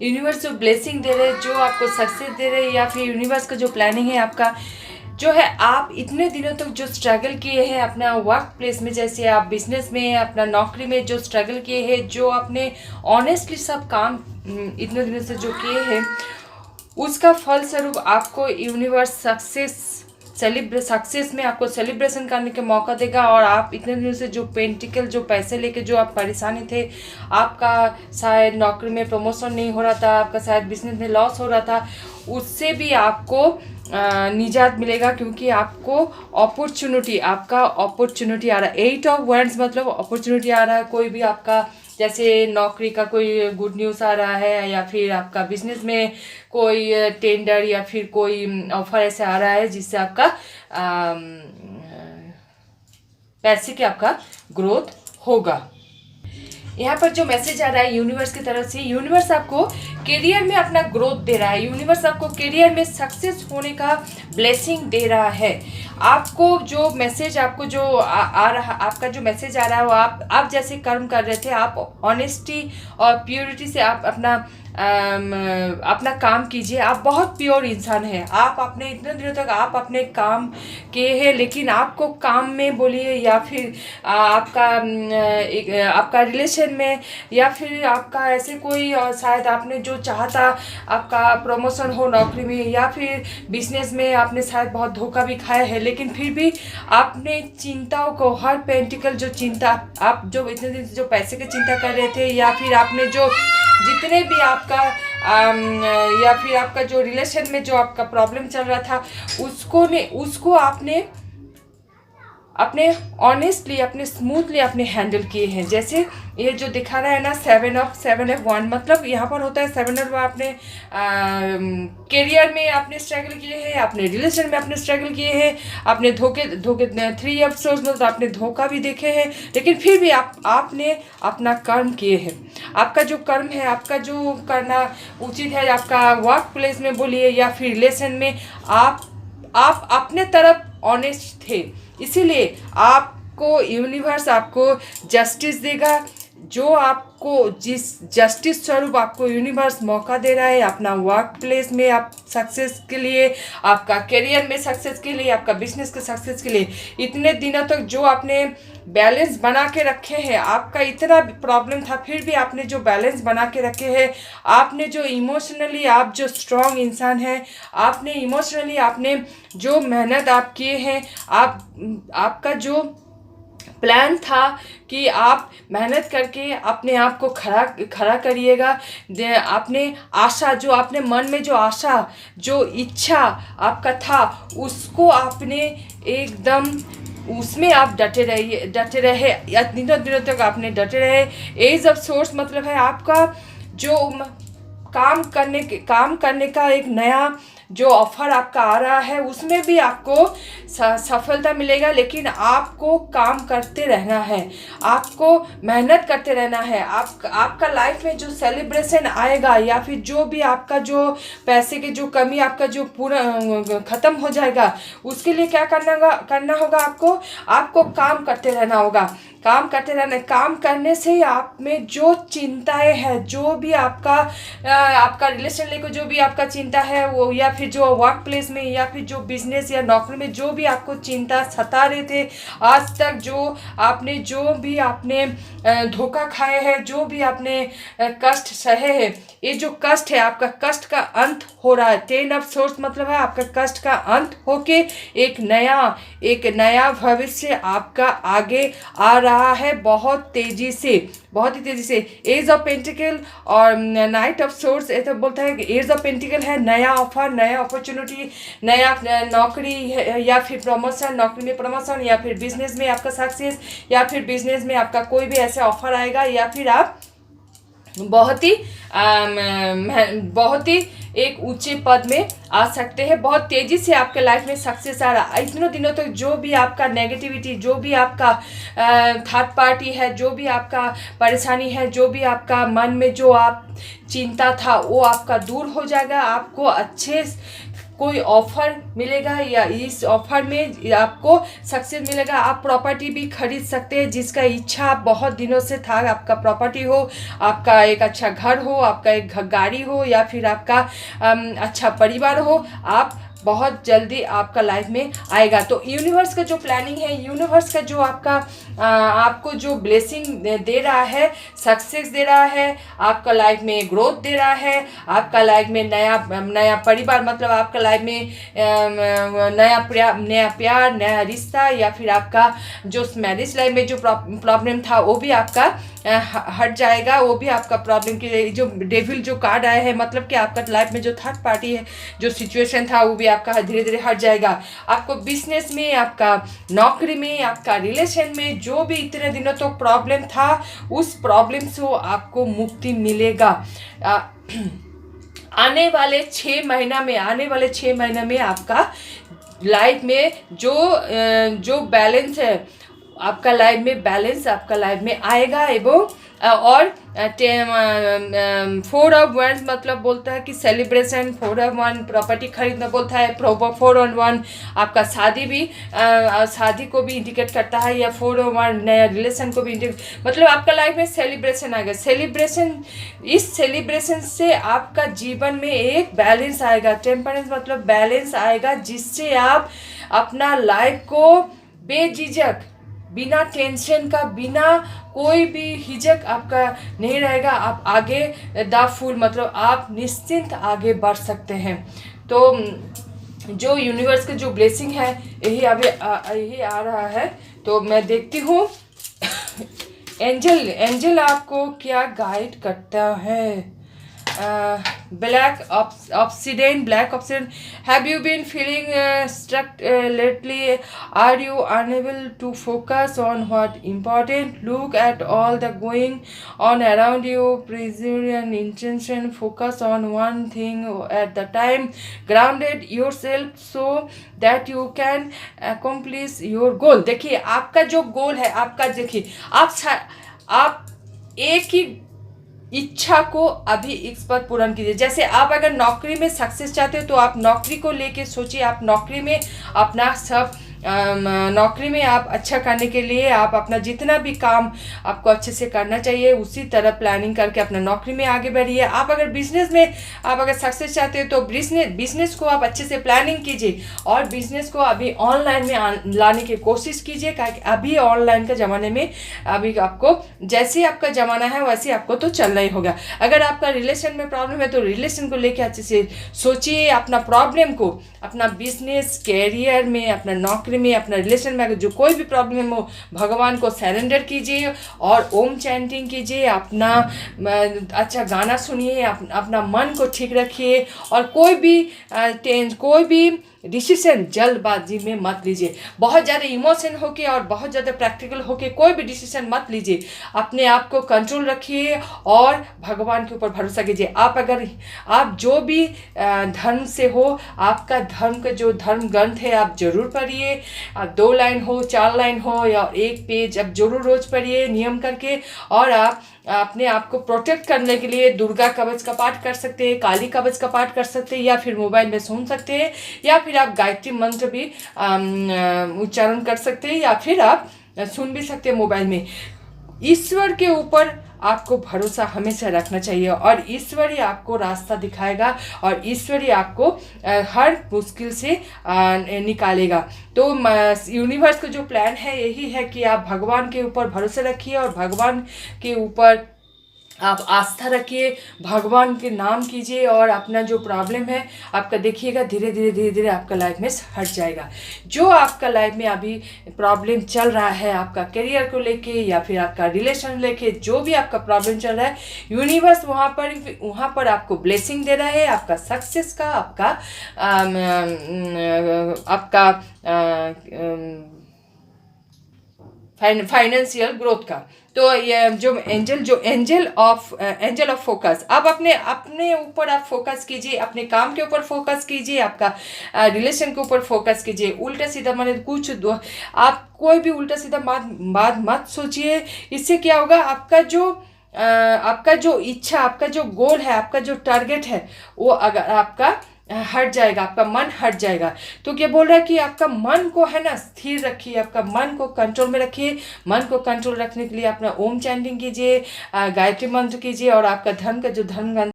Universe जो blessing दे रहे हैं, जो आपको सक्सेस दे रहे हैं, या फिर यूनिवर्स का जो प्लानिंग है आपका जो है, आप इतने दिनों तक जो स्ट्रगल किए हैं अपना वर्क प्लेस में, जैसे आप बिजनेस में, अपना नौकरी में जो स्ट्रगल किए हैं, जो आपने ऑनेस्टली सब काम इतने दिनों से जो किए हैं, उसका फल स्वरूप आपको यूनिवर्स सक्सेस में आपको सेलिब्रेशन करने का मौका देगा। और आप इतने दिनों से जो पेंटिकल जो पैसे लेके जो आप परेशानी थे, आपका शायद नौकरी में प्रमोशन नहीं हो रहा था, आपका शायद बिजनेस में लॉस हो रहा था, उससे भी आपको निजात मिलेगा, क्योंकि आपको अपॉर्चुनिटी आ रहा है। 8 ऑफ वंड्स मतलब अपॉर्चुनिटी आ रहा है। कोई भी आपका जैसे नौकरी का कोई गुड न्यूज़ आ रहा है, या फिर आपका बिजनेस में कोई टेंडर या फिर कोई ऑफर ऐसे आ रहा है जिससे आपका पैसे के आपका ग्रोथ होगा। यहाँ पर जो मैसेज आ रहा है यूनिवर्स की तरफ से, यूनिवर्स आपको करियर में अपना ग्रोथ दे रहा है, यूनिवर्स आपको करियर में सक्सेस होने का ब्लेसिंग दे रहा है। आपको जो मैसेज आपको जो आ रहा, आपका जो मैसेज आ रहा है वो आप जैसे कर्म कर रहे थे, आप ऑनेस्टी और प्योरिटी से आप अपना काम कीजिए। आप बहुत प्योर इंसान हैं। आप अपने इतने दिनों तक आप अपने काम किए हैं, लेकिन आपको काम में बोलिए, या फिर आपका रिलेशन में, या फिर आपका ऐसे कोई शायद आपने जो चाहता आपका प्रमोशन हो नौकरी में या फिर बिजनेस में, आपने शायद बहुत धोखा भी खाया है, लेकिन फिर भी आपने चिंताओं को, हर पेंटिकल जो चिंता आप जो इतने दिन से जो पैसे की चिंता कर रहे थे, या फिर आपने जो जितने भी आपका या फिर आपका जो रिलेशन में जो आपका प्रॉब्लम चल रहा था, उसको आपने अपने ऑनेस्टली अपने स्मूथली अपने हैंडल किए हैं। जैसे ये जो दिखा रहा है ना 7 ऑफ 1, मतलब यहाँ पर होता है 7 ऑफ आपने करियर में आपने स्ट्रगल किए हैं, अपने रिलेशन में आपने स्ट्रगल किए हैं, आपने धोखे 3 ऑफ सोर्स मतलब आपने धोखा भी देखे हैं, लेकिन फिर भी आपने अपना कर्म किए हैं। आपका जो कर्म है, आपका जो करना उचित है, आपका वर्क प्लेस में बोलिए या फिर रिलेशन में, आप अपने तरफ ऑनेस्ट थे, इसीलिए आपको यूनिवर्स आपको जस्टिस देगा। जो आपको जिस जस्टिस स्वरूप आपको यूनिवर्स मौका दे रहा है अपना वर्क प्लेस में आप सक्सेस के लिए, आपका करियर में सक्सेस के लिए, आपका बिजनेस के सक्सेस के लिए, इतने दिनों तक जो आपने बैलेंस बना के रखे हैं, आपका इतना प्रॉब्लम था फिर भी आपने जो बैलेंस बना के रखे हैं, आपने जो इमोशनली आप जो स्ट्रॉन्ग इंसान हैं, आपने इमोशनली आपने जो मेहनत आप किए हैं, आपका जो प्लान था कि आप मेहनत करके अपने आप को खड़ा करिएगा। आपने आशा जो आपने मन में जो आशा जो इच्छा आपका था, उसको आपने एकदम उसमें आप डटे रहे इतने दिनों तक आपने डटे रहे। एज ऑफ सोर्स मतलब है आपका जो काम करने का एक नया जो ऑफर आपका आ रहा है, उसमें भी आपको सफलता मिलेगा, लेकिन आपको काम करते रहना है, आपको मेहनत करते रहना है। आपका लाइफ में जो सेलिब्रेशन आएगा, या फिर जो भी आपका जो पैसे की जो कमी आपका जो पूरा ख़त्म हो जाएगा, उसके लिए क्या करना होगा आपको काम करते रहना होगा। काम करने से आप में जो चिंताएं हैं, जो भी आपका रिलेशन लेकर जो भी आपका चिंता है वो, या फिर जो वर्क प्लेस में या फिर जो बिजनेस या नौकरी में जो भी आपको चिंता सता रहे थे आज तक, जो भी आपने धोखा खाए हैं, जो भी आपने कष्ट सहे हैं, ये जो कष्ट है आपका कष्ट का अंत हो रहा है। 10 ऑफ सोर्स मतलब है आपका कष्ट का अंत होके एक नया भविष्य आपका आगे आ रहा है बहुत ही तेजी से। एज ऑफ पेंटिकल और नाइट ऑफ सोर्स ऐसा बोलता है कि एज ऑफ पेंटिकल है नया ऑफर, नया अपॉर्चुनिटी, नया नौकरी या फिर प्रमोशन, नौकरी में प्रमोशन, या फिर बिजनेस में आपका सक्सेस, या फिर बिजनेस में आपका कोई भी ऐसा ऑफर आएगा, या फिर आप बहुत ही एक ऊंचे पद में आ सकते हैं। बहुत तेज़ी से आपके लाइफ में सक्सेस आ रहा है। इतने दिनों तक जो भी आपका नेगेटिविटी, जो भी आपका थर्ड पार्टी है, जो भी आपका परेशानी है, जो भी आपका मन में जो आप चिंता था, वो आपका दूर हो जाएगा। आपको कोई ऑफर मिलेगा या इस ऑफर में आपको सक्सेस मिलेगा। आप प्रॉपर्टी भी खरीद सकते हैं, जिसका इच्छा बहुत दिनों से था, आपका प्रॉपर्टी हो, आपका एक अच्छा घर हो, आपका एक गाड़ी हो, या फिर आपका अच्छा परिवार हो, आप बहुत जल्दी आपका लाइफ में आएगा। तो यूनिवर्स का जो प्लानिंग है, यूनिवर्स का जो आपको जो ब्लेसिंग दे रहा है, सक्सेस दे रहा है, आपका लाइफ में ग्रोथ दे रहा है, आपका लाइफ में नया परिवार, मतलब आपका लाइफ में नया प्यार, नया रिश्ता, या फिर आपका जो मैरिज लाइफ में जो प्रॉब्लम था वो भी आपका हट जाएगा। वो भी आपका प्रॉब्लम की जो डेविल जो कार्ड आया है, मतलब कि आपका लाइफ में जो थर्ड पार्टी है जो सिचुएशन था वो भी आपका धीरे धीरे हट जाएगा। आपको बिजनेस में, आपका नौकरी में, आपका रिलेशन में जो भी इतने दिनों तो प्रॉब्लम था, उस प्रॉब्लम से आपको मुक्ति मिलेगा। आने वाले 6 महीना में आपका लाइफ में जो बैलेंस है, आपका लाइफ में बैलेंस आपका लाइफ में आएगा। एवं और 4 of Wands मतलब बोलता है कि सेलिब्रेशन, 4 of Wands प्रॉपर्टी खरीदना बोलता है, 4 of Wands आपका शादी को भी इंडिकेट करता है, या 4 of Wands नया रिलेशन को भी इंडिकेट, मतलब आपका लाइफ में सेलिब्रेशन आएगा। इस सेलिब्रेशन से आपका जीवन में एक बैलेंस आएगा, टेम्परेंस मतलब बैलेंस आएगा, जिससे आप अपना लाइफ को बेझिझक, बिना टेंशन का, बिना कोई भी हिचक आपका नहीं रहेगा। आप आगे द फुल मतलब आप निश्चिंत आगे बढ़ सकते हैं। तो जो यूनिवर्स का जो ब्लेसिंग है यही आ रहा है। तो मैं देखती हूँ एंजल आपको क्या गाइड करता है। Black obsidian. Have you been feeling stuck lately? Are you unable to focus on what important? Look at all the going on around you. Pressure and intention. Focus on one thing at the time. Grounded yourself so that you can accomplish your goal. देखिए आपका जो गोल है, आपका देखिए आप एक ही इच्छा को अभी इस पर पूर्ण कीजिए। जैसे आप अगर नौकरी में सक्सेस चाहते हो तो आप नौकरी को लेके सोचिए, आप नौकरी में अपना सब नौकरी में आप अच्छा करने के लिए आप अपना जितना भी काम आपको अच्छे से करना चाहिए, उसी तरह प्लानिंग करके अपना नौकरी में आगे बढ़िए। आप अगर बिजनेस में आप अगर सक्सेस चाहते हो तो बिजनेस को आप अच्छे से प्लानिंग कीजिए, और बिजनेस को अभी ऑनलाइन में लाने की कोशिश कीजिए, क्योंकि अभी ऑनलाइन के ज़माने में अभी आपको जैसे आपका ज़माना है वैसे आपको तो चलना ही होगा। अगर आपका रिलेशन में प्रॉब्लम है तो रिलेशन को लेकर अच्छे से सोचिए, अपना प्रॉब्लम को अपना बिजनेस, कैरियर में, अपना नौकरी में, अपना रिलेशन में अगर जो कोई भी प्रॉब्लम है वो भगवान को सरेंडर कीजिए और ओम चैंटिंग कीजिए, अपना अच्छा गाना सुनिए, अपना मन को ठीक रखिए, और कोई भी डिसीजन जल्दबाजी में मत लीजिए। बहुत ज़्यादा इमोशन होके और बहुत ज़्यादा प्रैक्टिकल होके कोई भी डिसीजन मत लीजिए। अपने आप को कंट्रोल रखिए और भगवान के ऊपर भरोसा कीजिए। आप जो भी धर्म से हो, आपका धर्म का जो धर्म ग्रंथ है आप जरूर पढ़िए। 2 लाइन हो, 4 लाइन हो, या 1 पेज आप जरूर रोज पढ़िए नियम करके। और आप अपने आप को प्रोटेक्ट करने के लिए दुर्गा कवच का पाठ कर सकते हैं, काली कवच का पाठ कर सकते हैं, या फिर मोबाइल में सुन सकते हैं, या फिर आप गायत्री मंत्र भी उच्चारण कर सकते हैं, या फिर आप सुन भी सकते हैं मोबाइल में। ईश्वर के ऊपर आपको भरोसा हमेशा रखना चाहिए, और ईश्वर ही आपको रास्ता दिखाएगा, और ईश्वर ही आपको हर मुश्किल से निकालेगा। तो यूनिवर्स का जो प्लान है यही है कि आप भगवान के ऊपर भरोसा रखिए, और भगवान के ऊपर आप आस्था रखिए, भगवान के नाम कीजिए, और अपना जो प्रॉब्लम है आपका देखिएगा धीरे धीरे आपका लाइफ में हट जाएगा। जो आपका लाइफ में अभी प्रॉब्लम चल रहा है, आपका करियर को लेके या फिर आपका रिलेशन लेके, जो भी आपका प्रॉब्लम चल रहा है, यूनिवर्स वहाँ पर आपको ब्लेसिंग दे रहा है, आपका सक्सेस का, आपका फाइनेंशियल ग्रोथ का। तो ये जो एंजल ऑफ फोकस, आप अपने ऊपर आप फोकस कीजिए, अपने काम के ऊपर फोकस कीजिए, आपका रिलेशन के ऊपर फोकस कीजिए। उल्टा सीधा माने आप कोई भी उल्टा सीधा बात मत सोचिए। इससे क्या होगा, आपका जो इच्छा, आपका जो गोल है, आपका जो टारगेट है, वो अगर आपका हट जाएगा, आपका मन हट जाएगा। तो क्या बोल रहा है कि आपका मन को है ना स्थिर रखिए, आपका मन को कंट्रोल में रखिए। मन को कंट्रोल रखने के लिए अपना ओम चैंटिंग कीजिए, गायत्री मंत्र कीजिए, और आपका धर्म का जो धर्म